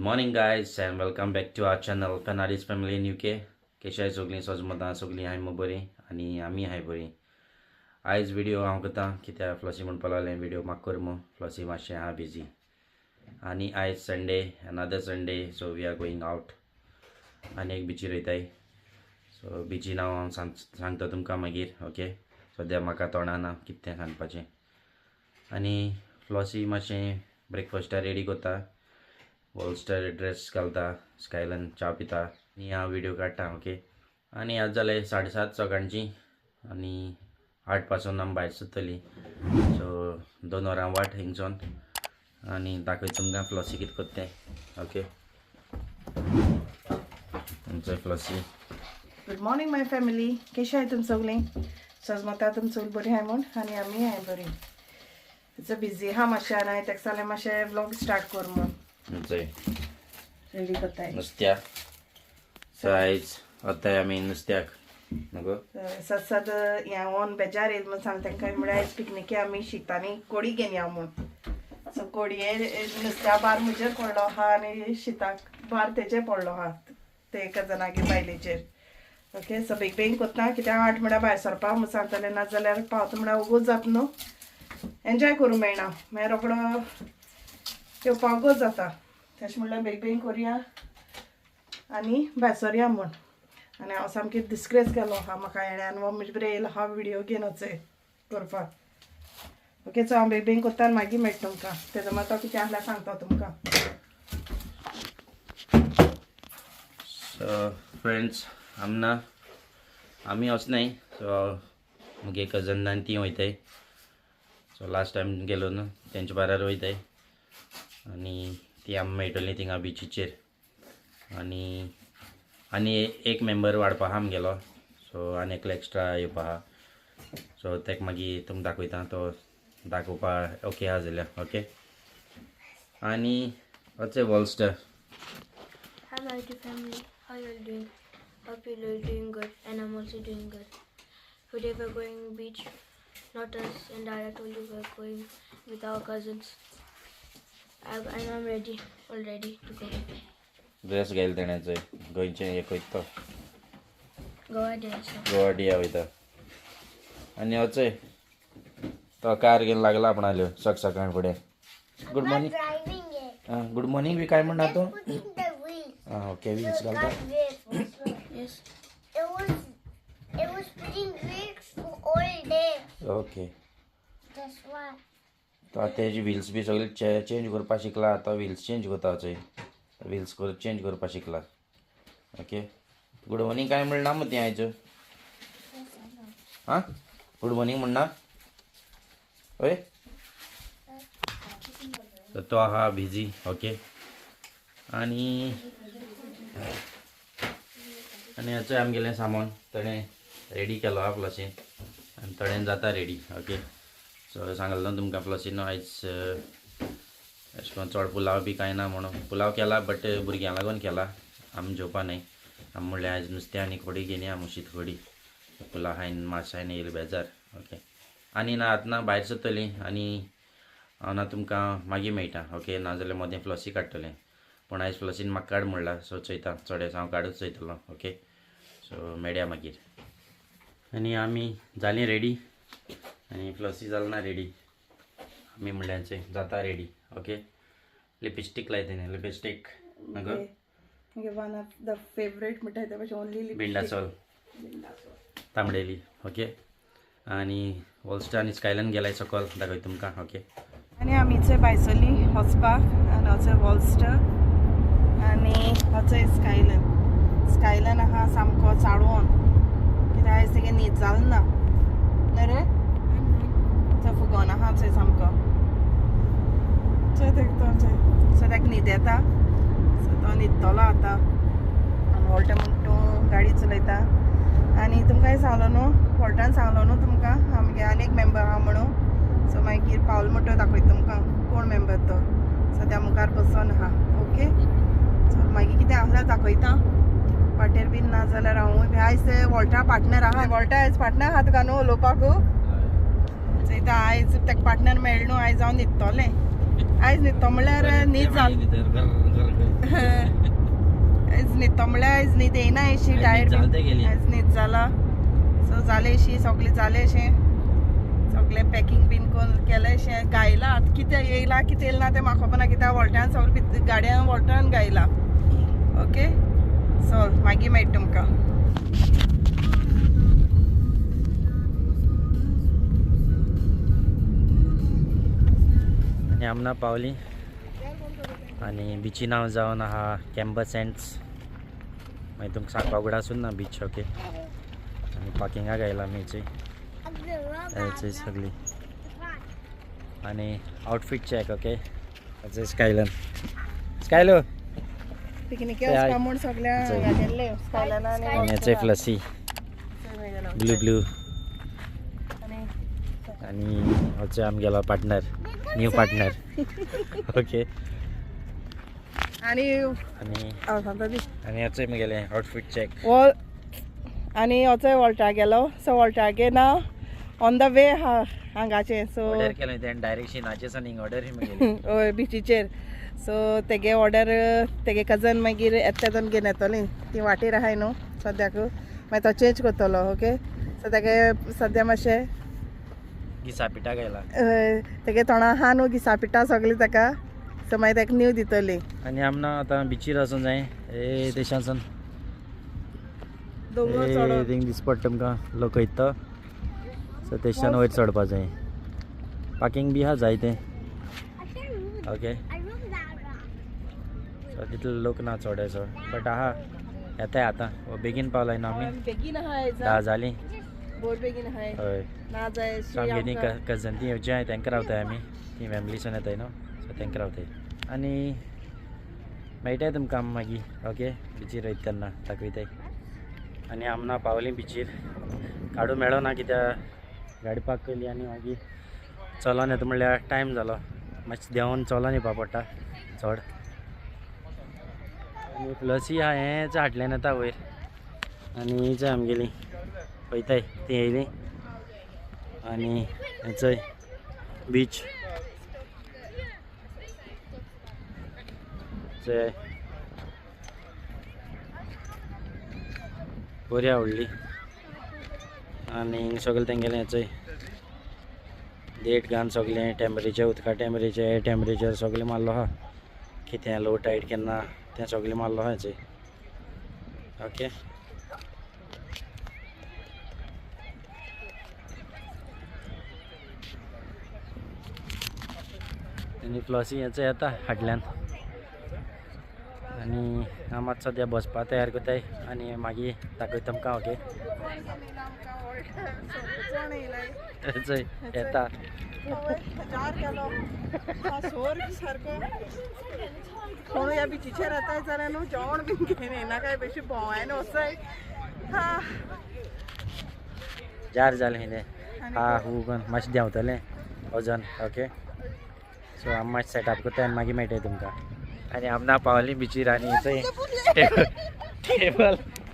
morning guys and welcome back to our channel Fernandes family in UK. कशी आहे सगळीं सजमता सगळीं हाय मग बरी आणि आम्ही हाय बरी. आयज व्हिडिओ हांव करता कित्याक फ्लॉसी म्हणपा लागलें व्हिडिओ म्हाका कर मग फ्लॉसी मातशें आहा बिजी आनी आयज Sunday another Sunday so we are going out आनी एक बिचीर वयताय. सो बिची नांव हांव सांगता तुमकां मागीर. ओके सद्या म्हाका तोंडां ना कितें सांगपाचें. आनी फ्लॉसी मातशें ब्रेकफास्टा रेडी करता, वॉल्स्टर ड्रेस घालता, स्कायलन चा पिता आनी हांव व्हिडिओ काडटा. ओके आनी आज जाले 7:30 सकाळची आनी 8 पासून आमी भायर सरतलीं. सो 2 वरां वाट हिंगसून आनी दाखय तुमकां फ्लॉसी कितें करता तें. ओके तुमचो फ्लॉसी. गुड मॉर्निंग माय फॅमिली. कशी आहे तुम सगळीं सजमता तुम सगळीं बरी हाय म्हूण आनी आमी हाय बरी. इट्स बिजी हा मातशें आनी हांवें ताका सांगलें मातशें व्लॉग स्टार्ट कर म्हूण रेडी करताय नुस्त्याक. सो आयज वताय आमी नुस्त्याक नको सद हें ओन बेजार येयला म्हूण सांग तांकां म्हळ्यार आयज पिकनिके आमी शीतांनी कोडी घेवन या म्हूण. सो कोडये नुस्त्या बार म्हजेर पडलो आहा आनी शीताक बार तेजेर पडलो आहा ते एका जनागेर बायलेचेर. ओके सो बेग बेगीन कोत्ता कित्याक 8 म्हळ्यार भायर सरपा म्हूण सांगतालें, नाजाल्यार पावता म्हळ्यार उगोच जाता न्हू, एन्जॉय करूंक मेळना मागीर रोकडो येवपा उगोच जाता. तशें म्हणल्यार बेग बेगीन करुया आनी भायर सरया म्हूण. आनी हांव सामकी डिस्ग्रेस केलो आहा म्हाका हेण्यान वो म्हजे बरें येयलो आहा व्हिडिओ घेवन वचय करपाक. ओके सो हांव बेग बेगीन कोत्ता आनी मागीर मेळटा तुमकां. तेजो मागीर तो कितें आसल्यार सांगता तुमकां. सो फ्रेंड्स आमी वचनाय. सो मुगे कजन आनी ती वयताय. सो लास्ट टायम गेलो न्हू तेंचे बारार वयताय आनी ती आमी मेळटली थिंगा बिचीचेर. आनी एक मेंबर वाडपा आहा आमगेलो. सो आनी एकलो एक्स्ट्रा येवपा आहा. सो तेका मागीर तुमकां दाखयता तो दाखोवपा ओके आहा जाल्यार. ओके आनी वचय वॉल्स्टर. Hi my YouTube family, how you all doing? Hope you're all doing good and I'm also doing good. Today we're going beach. Not us and Dad, I told you we're going with our cousins. And I'm ready, all ready to go. Dress घायल तेण्याचो गोंयचें एक वयता Goa days. गोवाडिया वयता आनी वचय तो car घेवन लागला आपणाल्यो सकाळ फुडें. Good morning. Driving it. Good morning बी काय म्हणना तूं. Putting the wheels. Okay wheels घालता. Yes. It was putting wheels for all day. Okay That's why. तो तेजी व्हील्स बी सगळे चेंज करपा शिकला. तो व्हील्स चेंज करता वचय व्हील्स चेंज करपा शिकला. ओके गुड मॉर्निंग काय म्हणना मग तें आयज. हां गुड मॉर्निंग म्हणना ओय. तो आहा बिजी. ओके आनी हेचो आमगेलें सामान ताणें रेडी केलो आहा फ्लॉसीन आनी थोडें जाता रेडी. ओके सो सांगलो तुमकां फ्लॉसीन आयज अशें करून चड पुलाव बी कांय ना म्हणून पुलाव केला बट भुरग्यां लागून केला. आमी जेवपा न्हय. आमी म्हणलें आयज नुस्तें आनी कडी घेवन या शीत कडी. पुलाव खायन मास खायन येयले बेजार. ओके आनी ना आतां ना भायर सरतलीं आनी हांव ना तुमकां मागीर मेळटा. ओके नाजाल्यार मोदें फ्लॉसी काडटलें पूण आयज फ्लॉसीन म्हाका काड म्हणला. सो चयता चोडेस हांव काडूच चयतलो. ओके सो मेळया मागीर. आनी आमी जालीं रेडी आनी फ्लॉसी जाल ना रेडी. आमी म्हणल्यार चोय जाता रेडी. ओके लिपस्टीक लायता न्ही लिपस्टीक नगो म्हणजे वन ऑफ द फेवरेट म्हणटा ते भाशेन ओनली बिंडासोल तांबडेली. ओके आनी वॉल्स्टर आनी स्कायलन गेलाय सकल दाखय तुमकां. ओके आनी आमी थंय भायर सरली वचपाक आनी वचय वॉल्स्टर आनी वचय स्कायलन आहा सामको चाळवोन कित्याक आयज तेगे न्हीद जालें ना न्हय रे. थंय फुगोन आहा थंय सामको सो ताका न्हीद येता. सो तो न्हिदतलो आतां आनी वॉल्टर म्हूण तूं गाडी चलयता. आनी तुमकां सांगलो न्हू वॉल्टान सांगलो न्हू तुमकां आमगे आनी एक मेंबर आहा म्हणून. सो मागीर पावल म्हणटो दाखयता तुमकां कोण मेंबर तो. सद्या मुखार बसून आहा. ओके सो मागीर कितें आसल्यार दाखयता वाटेर बीन ना जाल्यार हांवूय बी आयज वॉल्टा पार्टनर आहा. वॉल्टा आयज पार्टनर आहा तुका न्हू उलोवपाक. चयता आयज ताका पार्टनर मेळ्ळो न्हू आयज हांव न्हिदतलें आयज न्हिदतो म्हळ्यार न्हीद जाल आयज न्हिदतो म्हळ्यार आयज न्हीद येयना अशी टायर्ड आयज न्हीद जाला सो जालें अशी सगळें जालें अशें सगळें पॅकींग बीन करून केलें अशें गायलां आतां कितें येयलां कितें येयलें ना तें म्हाका खबर ना कित्याक वॉल्ट्यान सगळें गाडयान वॉल्टान गायलां ओके चल मागीर मेळटा तुमकां आणि आमना पावली आणि बिची नांव जावन आहा कॅम्बस सँड्स मागीर तुमकां सांगपाक उगड आसून ना बीच ओके आनी पार्किंगाक आयला आमी थंय सगळी आणि आउटफिट चॅक ओके स्कायलो पिकनिके वचपा म्हूण सगळ्या गेल्ले स्कायलानान आनी फ्लसी ब्लू आणि होचे आमगेलो पार्टनर न्यू पार्टनर ओके आनी आणि आणि हेचोय मुगेले आउटफिट चॅक वॉल आनी होचोय वॉल्टा गेलो सो वॉल्टागे ना ऑन द वे हांगाचे सो ऑर्डर केलें तें डायरेक्ट शिनाचेसान हिंग ऑर्डर मुगेली हय बिचीचेर सो तेगे ऑर्डर तेगे कजन मागीर येता तेदोन घेवन येतली ती वाटेर आहाय न्हू सद्याक मागीर तो चेंज करतलो ओके सो तेगे सद्या मातशें दिसा पिठा गेला तेगे तोंडा आहा न्हू दिसा पिठा सगळीं ताका सो मागीर ताका न्यू दितली आणि आमना आतां बिचीर वचून जाय ए देशांसून दोंगर चडोन थिंग दिस पडटा तुमकां लोक वयता सो तेशान वयर चडपा जाय पार्किंग बी आहा जायतें ओके सो तितले लोक ना चड बट आहा येताय आतां बेगीन पावलाय न्हू आमी बेगीन आहाय 10 जालीं बोर बेगीन आहाय हय ना जाय सो आमगे ती कजन ती येवची आहाय तांकां रावताय आमी ती फॅमिलीसून येताय न्हू सो तांकां रावताय आनी मेळटाय तुमकां मागीर ओके बिचीर वयता तेन्ना दाखयताय आनी आमना पावलीं बिचीर काडू मेळो ना कित्याक गाडी पार्क केली आनी मागीर चलोन येता म्हणल्यार टायम जालो मातशें देंवोन चलोन येवपा पडटा चड आनी प्लसी आहा हेंच हाटल्यान येता वयर आनी हीच आमगेली पळयताय ती येयली आनी हेचोय बीच बरी आवडली आनी सगळें तेंगेलें हेचोय डेट घान सगळें टेंपरेचर उदका टेंपरेचर एअर टेंपरेचर सगळें मारलो आहा कितें लो टायड केन्ना तें सगळें मारलो आहा हेचोय ओके आनी फ्लॉसी हेचो येता फाटल्यान आनी हांव मात सद्या बसपा तयार कोताय आनी मागीर दाखयता तुमकां ओके थंयचोय येता कोण ह्या बिचीचेर येताय जाल्यार न्हू जेवण बीन घेवन येना काय बेशी भोंवायन वचय जार जालें कितें हा हू करून मातशें देंवतलें वजन ओके सो आमी मातशें सेटअप कोत्ताय आनी मागीर मेळटाय तुमकां आनी आमना पावली बिचीर आनी थंय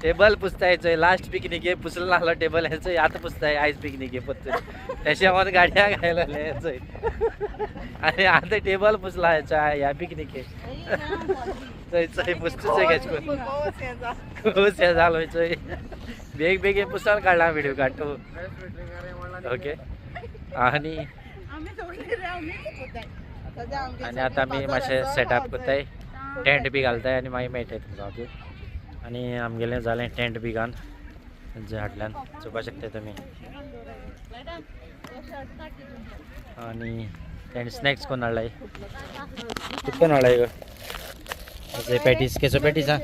टेबल पुसताय चोय लास्ट पिकनिके पुसलो नाहलो टेबल हेचोय आतां पुसताय आयज पिकनिके पत्तून तेशें वन गाडयाक आयलोले हेचोय आनी आतां टेबल पुसला हेचो ह्या पिकनिके चोय चोय पुसतूच हेच करून खूस हें जालो चोय बेगीन पुसोन काडला व्हिडिओ काडटो ओके आनी आतां आमी मातशें सेटअप कोत्ताय टेंट बी घालताय आनी मागीर मेळटाय तुमकां ओके आनी आमगेलें जालें टेंट बी घान जे हाटल्यान चोवपाक शकताय तुमी आनी टेंट स्नॅक्स कोण हाडलाय कितकोन हाडलाय गो अशें पॅटीस केसो पॅटीस आं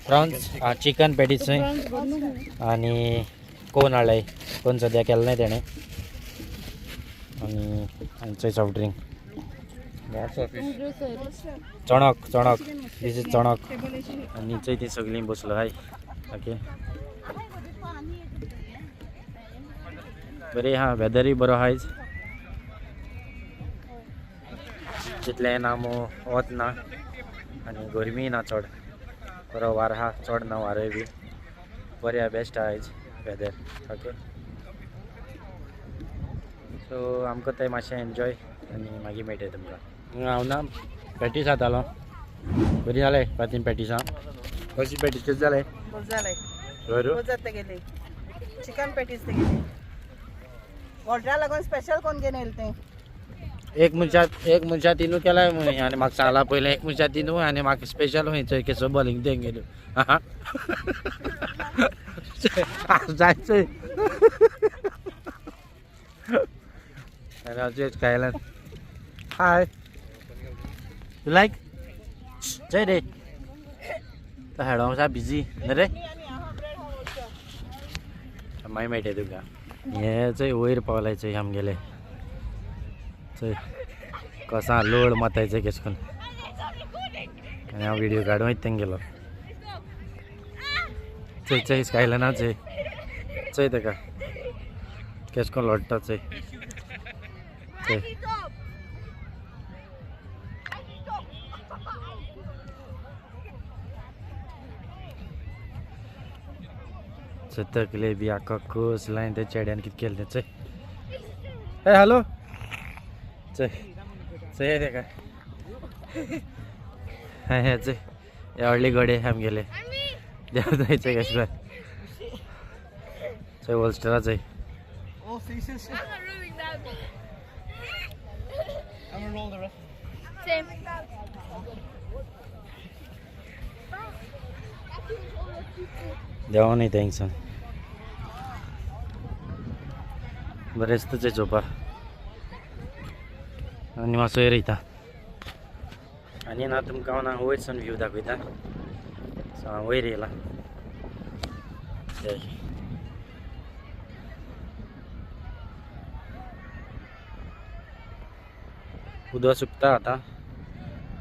प्रॉन्स चिकन पॅटीस आनी कोण हाडलाय कोण सद्या केलो नाय तेणें आनी हांचोय सॉफ्ट ड्रिंक चणक दीस इज चणक आनी चोय ती सगळीं बसलो हाय ओके बरें हा वेदरूय बरो आहायज तितलें ना वत ना आनी गरमी ना चड बरो वार आहा चड ना वारोय बी बरें आहा बेस्ट आहायज वेदर ओके सो आमकां थंय मातशें एन्जॉय आनी मागीर मेळटा तुमकां हांव ना पॅटीस खातालो बरी जाले फातीन पॅटीस आं कशी पॅटीस कशी जाले बस जालें बरो बस जात तेगेली चिकन पॅटीस तेगेली वॉल्टरा लागून स्पेशल कोण घेवन येयलें तें एक मनशा तिनू केलाय आनी म्हाका सांगला पयलें एक मनशा तिनू आनी म्हाका स्पेशल खंयचो केसो बॉलिंग तें गेल्यो जायचंय Skyland. Hi. You like? Jay day. The head on is busy. Nere? My mate eduga. Yeah, jay oir pawlay jay ham gele. Jay kasa load matay jay keskon. And now video card mai tengelo. Jay Skyland na jay. Jay deka. Keskon load ta jay. तकले बी आका कोस lion ते चेड्यान कितें केलें चय ए hello चय चय तेका हे चय हे व्हडले गडे आमगेले देव थंयचे कशें काय चय होलस्टरा चय Same. देवा नाही थँक्स बरेच तुझे चोपा आनी मातसो रयता आनी ना तुमकां हांव ना वयरसून व्यू दाखयता सो हांव वयर येयला उदक सुकता आतां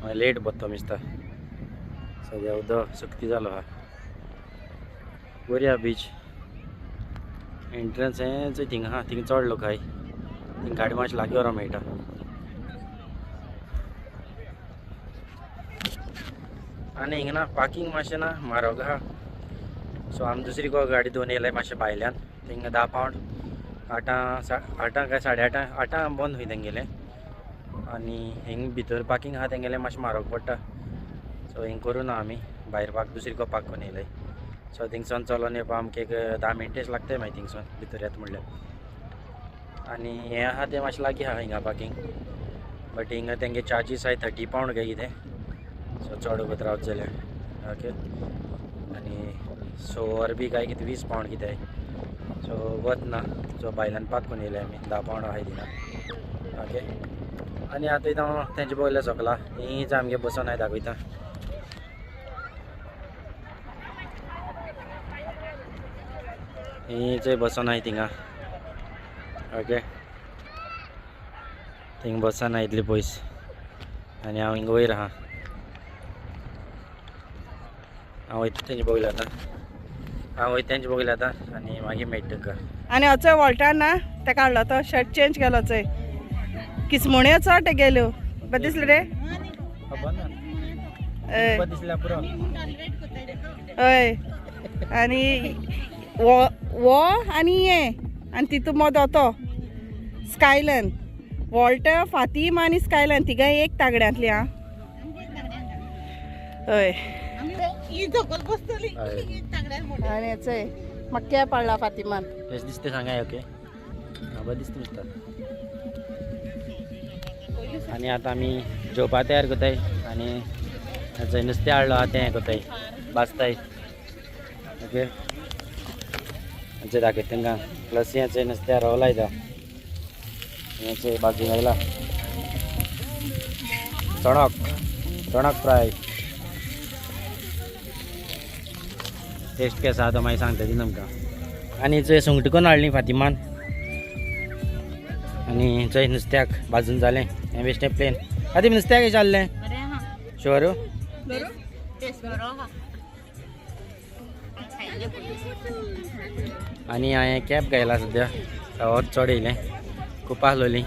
मागीर लेट बसता दिसता सद्या उदक सुकती जालो आहा बरी आहा बीच एंट्रन्स हें चंय थिंगा आहा थिंगा चड लोक आहाय थिंगा गाडी मातशी लागीं व्हरपाक मेळटा आनी हिंगा ना पार्किंग मातशें ना म्हारग आहा सो आमी दुसरी गाडी दोन येयलाय मातशें भायल्यान थिंगा 10 पावंड 8 काय 8:30 बंद खंय तेंगेलें आनी हिंग भितर पार्किंग आहा तेंगेलें मातशें म्हारग पडटा सो हिंग करूं ना आमी भायर दुसरी पार्क करून येयलाय सो थिंगसून चलोन येवपा आमकां एक 10 मिनटेच लागताय मागीर थिंगसून भितर येता म्हणल्यार आनी हें आहा तें मातशें लागीं आहा हिंगा पार्किंग बट हिंगा तेंगे चार्जीस आहाय 30 पावंड काय कितें सो चड वगत रावत जाल्यार ओके आनी सोवर बी काय कितें 20 पावंड कितें सो वत ना सो भायल्यान पार्क करून येयले आमी 10 पावंड आहाय थिंगा ओके आनी आतां इथं हांव तेंचे पयलें सकला हीच आमगे बसून हांव दाखयता हीच बसून हांव थिंगा ओके थिंगा बसान हांव इतली पयस आनी हांव हिंगा वयर आहा हांव वयता तेंचे बघयला आतां आनी मागीर मेळटा तुका आनी हो चोय वॉल्टार ना ताका हाडलो तो शर्ट चेंज केलो चोय किसमुण्यो चड ते गेल्यो बरें दिसलें रे हय आनी वो आनी हें आनी तितू मदो तो स्कायलन वॉल्टर फातीम आनी स्कायलन तिगाय एक तागड्यांतली आं हय आनी चोय म्हाका कॅप हाडला फातिमान कशें दिसता सांगाय ओके बरें दिसता नुस्ता आनी आतां आमी जेवपा तयार करताय आनी थंय नुस्तें हाडलो आहा तें हें करताय भाजताय ओके हेंचें दाखयता तांकां प्लस हेंचें नुस्तें रवो लायता हेंचें भाजून आयला चणक फ्राय टेस्ट केसो आहा तो मागीर सांगता ती तुमकां आनी चंय सुंगटां करून हाडलीं फातिमान आनी चंय नुस्त्याक भाजून जालें हें बेश्टें प्लेन आतां नुस्त्याक कशें जाल्लें शुअर आनी हांवें कॅब घायला सद्या वत चड येयलें खूब आहलोलीं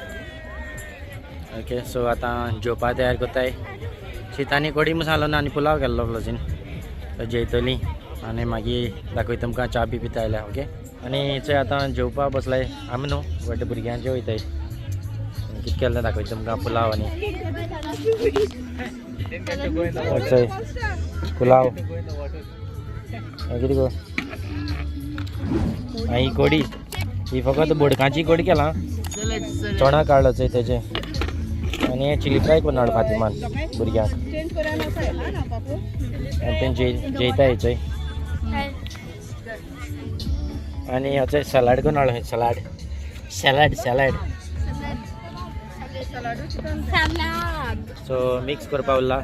ओके सो आतां जेवपा तयार करताय शीत आनी कडी मसालो आनी पुलाव केल्लो प्लसीन जेयतलीं आनी मागीर दाखयता तुमकां च्या बी पिता आयल्या ओके आनी चंय आतां जेवपा बसलाय आमी न्हू बट भुरग्यांचे वयताय कितें केलें तें दाखयता तुमकां पुलाव आनी चोय पुलाव हें कितें गो ही कोडी ही फकत बोडकाची कोडी केला चोणा काडलो चोय तेजे आनी हे चिली फ्राय करून हाड फातिमान भुरग्यांक आनी तें जेयताय चोय आनी हो चोय सलाड करून हाडलो salad salad salad so mix करपा उरला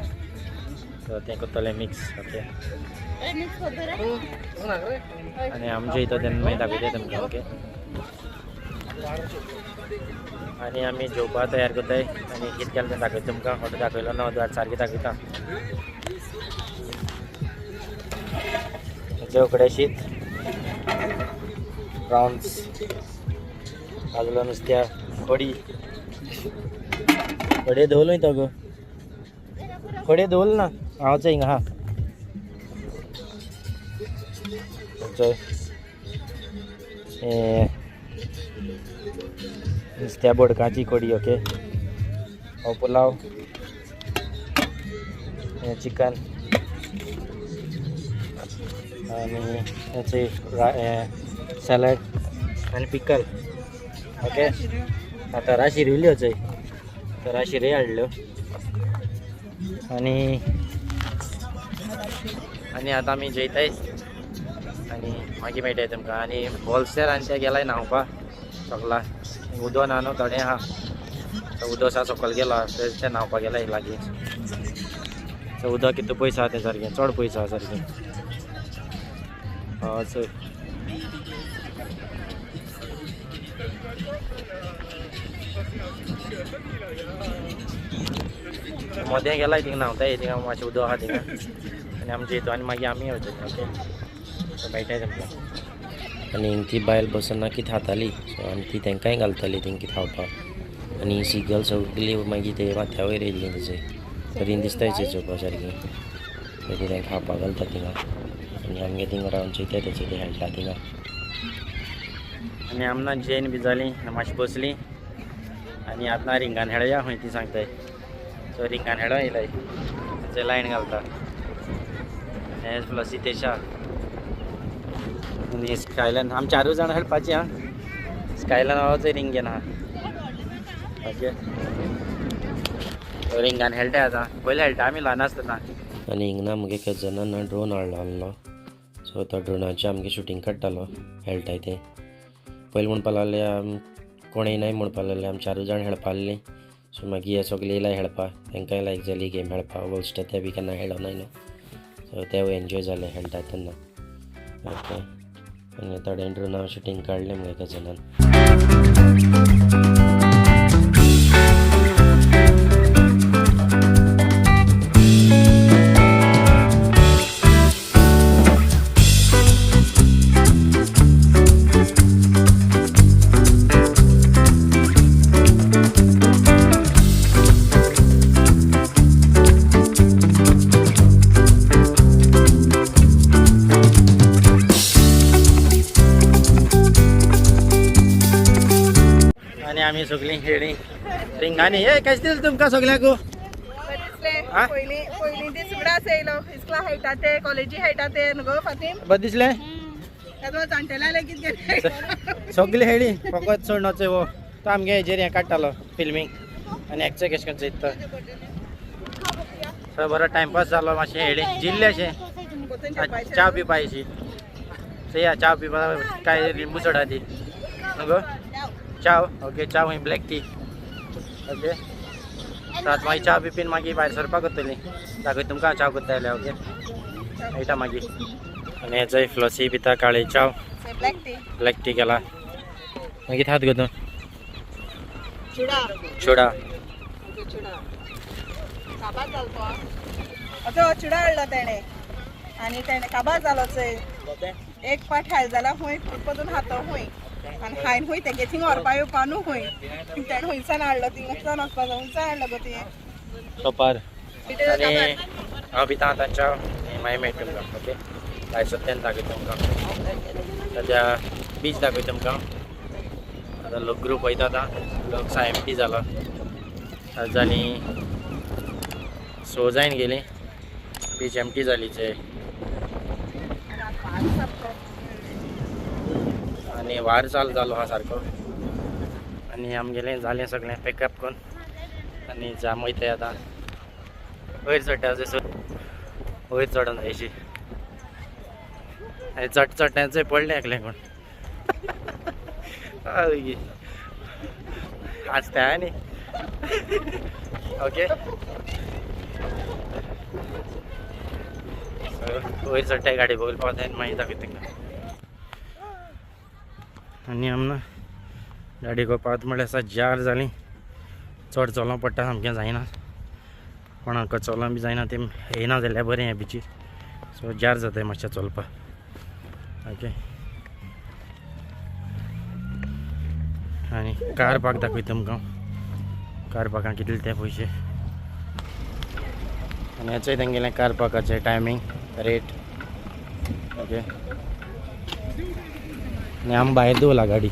सो तें करतलें मिक्स ओके आनी आमचे इथं तेन्ना मागीर दाखयता तुमकां ओके आनी आमी जेवपा तयार करताय आनी कितें केलें तें दाखयता तुमकां फोटो दाखयलो ना वाट सारकें दाखयता हेजे उकडे शीत प्रॉन्स भाजलो नुस्त्या कडी कडे दवरलो तो गो कडे दवरलो ना हांवच हिंगा हा नुस्त्या बोडकाची कडी ओके हो पुलाव हे चिकन आनी हेचे सॅलड आनी पिकल ओके आतां राशी रिल्यो चोय तरा शिरे हाडल्यो आनी आतां आमी जेयताय आनी मागीर मेळटाय तुमकां आनी बॉल्सर आनी ते गेलाय न्हांवपा सकला उदो ना न्हू थोडें आहा उदो आसा सकयल गेला ते न्हांवपा गेलाय लागीं सो उदक कितू पयस आहा तें सारकें चड पयस आहा सारकें चोय मोदें गेलाय थिंगा न्हांवताय थिंगा मातशें उदक आहा थिंगा आनी आमचे हितू आनी मागीर आमी येवचे ओके सो मेळटाय तुमकां आनी ती बायल बसून ना कितें खाताली सो आनी ती तांकांय घालताली थिंग कितें खावपाक आनी सिगल सगळी मागीर ते माथ्या वयर येयल्ली तेजे तरी दिसताय चोवपा सारकी ती तांकां खावपाक घालता थिंगा आनी आमगे थिंगा रावन चयताय तेचे ते खेळटा थिंगा आनी आमना जेन बी जाली मातशी बसली आनी आतां रिंगान खेळया खंय ती सांगताय सो रिंगान खेळो येयलाय तेचे लायन घालता हे प्लस तेशा आनी स्कायलान आमी 4 जाण खेळपाची हा स्कायलान आवाज रिंग घेना ओके रिंगान खेळटाय आतां पयलीं खेळटा आमी ल्हान आसतना आनी हिंगना मुगे कजनान ड्रोन हाडलो आहलो सो तो ड्रोनाचें आमगे शुटींग काडटालो खेळटाय ते पयलीं म्हणपा लागले कोण येनाय म्हणपा लागले आमी 4 जाण खेळपा आहली सो मागीर हे सगळे येयलाय खेळपाक तांकांय लायक जाली गेम खेळपाक वर्स्ट ते बी केन्ना खेळोनाय न्हू सो ते एन्जॉय जाले खेळटा तेन्ना ओके आनी थोडे ड्रोना शुटींग काडलें मुगे कजनान आनी आमी सगळीं खेळ्ळी रिंगांनी हे कशें दिसलें तुमकां सगळ्यांक आ? पयलीं दीस उगडास येयलो इस्कला खेळटा ते कॉलेजी खेळटा ते न्हू गो फातीम बरें दिसलें येदो जाणटेल्या लेगीत गेले सगळीं खेळ्ळी फकत चड नचय वो तो आमगे हेजेर हें काडटालो फिल्मींग आनी एक्चुअली कशें करून चयता सो बरो टायमपास जालो मातशें खेळ्ळी जिल्लें अशें च्या पिवपाची या च्या पिवपा काय लिंबू सोडा ती न्हू गो चाव ओके चाव हूंय ब्लॅक टी ओके सात मागीर च्या पिपीन मागीर भायर सरपाक करतली दाखय तुमकां चाव करता जाल्यार ओके मेळटा मागीर आनी हेचोय फ्लॉसी पिता काळी चाव ब्लॅक टी केला मागीर हात गो तूं चुडा चुडा हाडलो तेणे आनी तेणे काबार जालो चोय एक पाट हाय जाल्यार हूंय परतून हातो हूंय आनी हायन हूंय तेगे थिंग व्हरपा येवपा न्हू हूंय तेणे हुंयसान हाडलो थिंगसान वचपा जाय हुंयसान हाडलो गो ती टोपार आनी हांव पिता आतां चाव मागीर मेळटा तुमकां ओके भायर सत्यान दाखय तुमकां सद्या बीच दाखय तुमकां आतां लोक ग्रूप वयता आतां लोक 6 एम्प्टी जालो आज जाली 6 जायन गेली बीच एमटी जालीचे आणि वार चालू जालो हा सारको आणि आमगेले जालें सगळें पॅकअप करून आणि जाम वयताय आतां वयर चडटा वयर चडोन जायची चडट्यांचें पडलें एकलें कोण आसता न्ही ओके वयर चडटाय गाडी बघून पावताय मागीर दाखयता तांकां आनी आमना गाडी को पावता म्हळ्यार आसा जार जाली चड चलोवं पडटा सामकें जायना कोणाक चलोवं बी जायना तें येना जाल्यार बरें हें बिचीर सो जार जाताय मातशें चलपाक ओके आनी कार पार्क दाखयता तुमकां कार पार्कां कितले ते पयशे आनी हेचेय तेंगेलें कार पार्काचें टायमींग रेट ओके आनी आमी भायर दवरला गाडी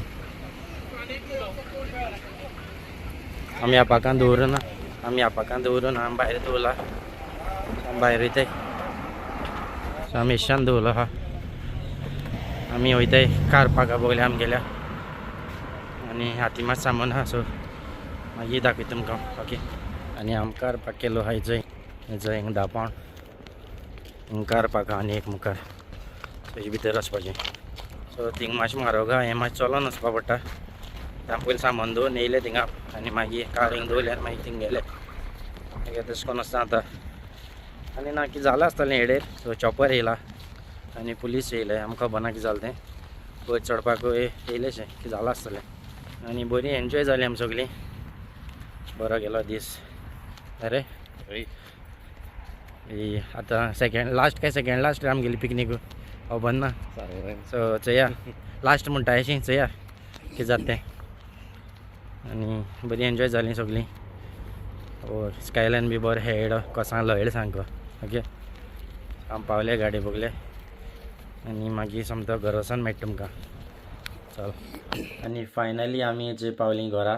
आमी ह्या पार्कान दवरुना आमी ह्या पार्कान दवरुना आमी भायर दवरला आमी भायर वयताय सो आमी एशान दवरलो आहा आमी वयताय कार पार्का बगल्या आमगेल्या आनी हाती मात सामान आहा सो मागीर दाखयता तुमकां ओके आनी आमकां कार पार्क केलो आहा हेजो हिंग 10 पावंड हिंग कार पार्क आहा आनी एक मुखार तेजे भितर वचपाचें सो थिंग मातशें म्हारग आहा हें मातशें चलोन वचपा पडटा आमी पयलीं सामान दवरून येयलें थिंगा आनी मागीर कार हिंग दवरल्यार मागीर थिंग गेले तशें करून आसता आतां आनी ना कितें जालां आसतलें हेडेर सो चॉपर येयला आनी पुलीस येयले आमकां खबर ना कितें जालें तें वयर चडपाक येयलेशें कितें जालां आसतलें आनी बरी एन्जॉय जाली आमी सगळीं बरो गेलो दीस अरे आतां सेकेंड लास्ट आमगेली पिकनीक खबर ना सो चोया लास्ट म्हणटा अशीं चोया कितें जाता तें आनी बरी एन्जॉय जाली सगळीं स्कायलायन बी बरो हेड कोसां लयळ सामको ओके आमी पावले गाडी बगले आनी मागीर समतो घर वचोन मेळटा तुमकां चल आनी फायनली आमी जे पावलीं घरा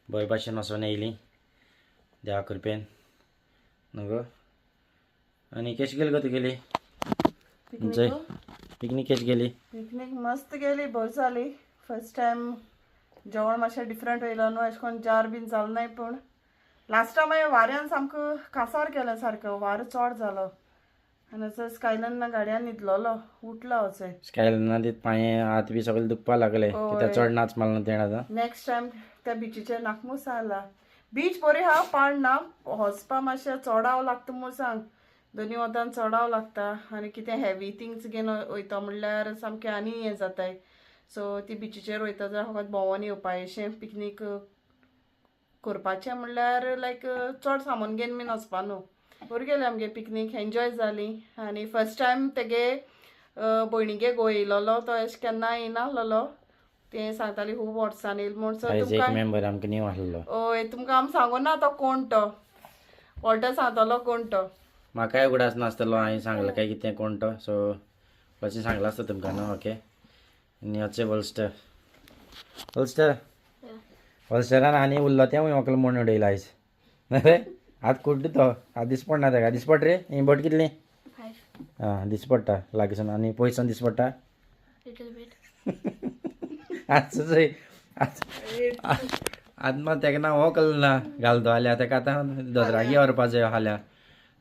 बरे भाशेन वचोन येयलीं देवा कृपेन न्हू आनी कशी गेली गो तुगेली जय पिकनीक कशी गेली पिकनीक मस्त गेली बरी जाली फर्स्ट टायम जेवण मातशें डिफरंट वयलो न्हू अशें करून जार बीन जालो नाय पूण लास्ट टायम हांवें वाऱ्यान सामको कांसार केलें सारको वारो चड जालो आनी असो स्कायलान गाडयान न्हिदलोलो उठलो वचय स्कायलाना ती पांये हात बी सगळे दुखपा लागले कित्याक चड नाच मारलो तेणें आतां नेक्स्ट टायम त्या बिचीचेर नाका सांगला बीच बरी आहा पाण ना वचपा मातशें चडाव लागता म्हूण सांग दोनी वतान चडाव लागता आनी कितें हेवी थिंग्स घेवन वयता म्हणल्यार सामकें आनी हें जाताय सो ती बिचीचेर वयता जाल्यार फकत भोंवोन येवपा अशें पिकनीक करपाचें म्हणल्यार लायक चड सामान घेवन बीन वचपा न्हू बरी गेली आमगे पिकनीक एन्जॉय जाली आनी फर्स्ट टायम तेगे भयणीगे घो येयलोलो तो अशें केन्ना येयनाहलोलो तें सांगताली खूब वर्सान येयलो म्हूण सो तुमकां मेंबर आमकां न्यू आहलो हय तुमकां आमी सांगूं ना तो कोण तो वॉल्टर सांगतलो कोण तो म्हाकाय उगडास नासतलो हांवें सांगलें काय कितें कोण तो सो अशें सांगलां आसता तुमकां न्हू ओके आनी अच्छे वॉल्स्टर वॉल्स्टरान आनी उरलो तें म्हाका म्हूण उडयला आयज अरे आतां कुड्ड तो आतां दिस पडना ताका दिस पड रे ही बोट कितली 5 आं दिस पडटा लागींसून आनी पयसून दिस पडटा little bit आतां आतां मात ताका ना व्हंकल ना घालतो जाल्यार ताका आतां दोतरागे व्हरपा जाय हाल्या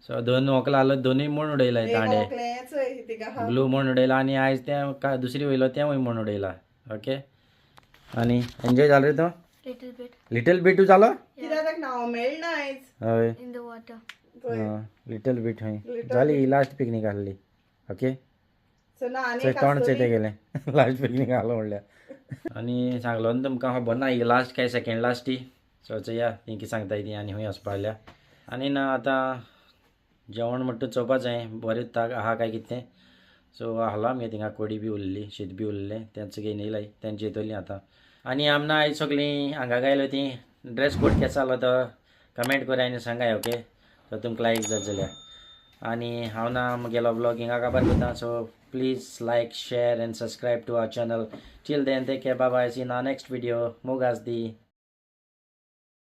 सो 2 व्हंकल आहलो दोनूय म्हूण उडयलाय तांडे ब्लू म्हूण उडयला आनी आयज तें दुसरी वयलो तें म्हूण उडयला ओके आनी एन्जॉय जालो रे तो लिटल बीट जालो कित्याक नांव मेळना आयज हय in the water little bit हय जाली लास्ट पिकनीक आहली ओके सो ना आनी तोंड चेते गेलें लास्ट पिकनीक आहलो म्हणल्यार आनी सांगलो न्ही तुमकां खबर ना ही लास्ट काय सेकेंड लास्ट ती सो चोया ती कितें सांगताय ती आनी हूंय वचपा आल्या आनी ना आतां जेवण म्हणटा चोवपा जाय बरें ताक आहा काय कितें सो आहलो आमगे थिंगा कोडी बी उरली शीत बी उरलें तेंच घेवन येयलाय तेंचे येतलीं आतां आनी आमना आयज सगळीं हांगा गायलो ती ड्रेस कोड केसो जालो तो कमेंट कोराय आनी सांगाय ओके सो तुमकां लायक जात जाल्यार आनी हांव ना म्हगेलो ब्लॉग हिंगा काबार करता so please like share and subscribe to our channel till then take care bye bye see in our next video मोगास दी